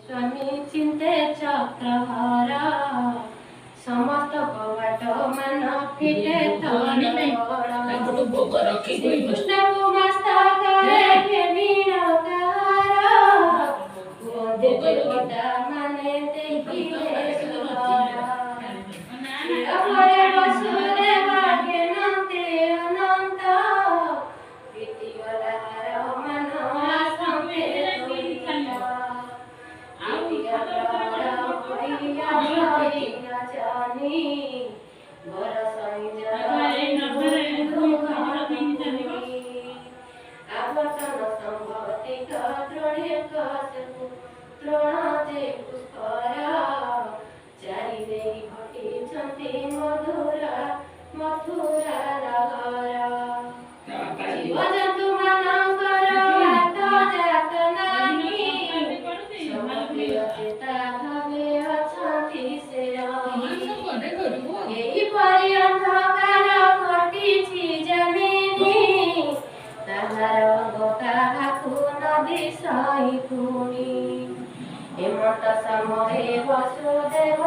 स्वामी चिंते चक्रहारा समस्त कवाट मन फिटे कृष्ण को मस्तकारे नीलकारा देवता मने देखिले सुहारा अपरे वसुदेव ज्ञानते अनंत प्रीतिवलहर मन संते तुलिता आविया जानी बरसाई आवतन संभवति तृणे कसु तृणाते पुष्करा चारिदेवी घटिछन्ति मधुरा मथुरा नगरा जीवजन्तु ମାନଙ୍କର ହାତ ଯାକ ନାହିଁ ଚେତା ଭାବେ ଅଛନ୍ତି ସେ ଏହିପରି ଅନ୍ଧକାର ଘଟିଛି ଜମିନି ତାହାର କାହାକୁ ନ ଦିଶାଇ ପୁଣି ହେମନ୍ତ ସମୟରେ ବସୁଦେବ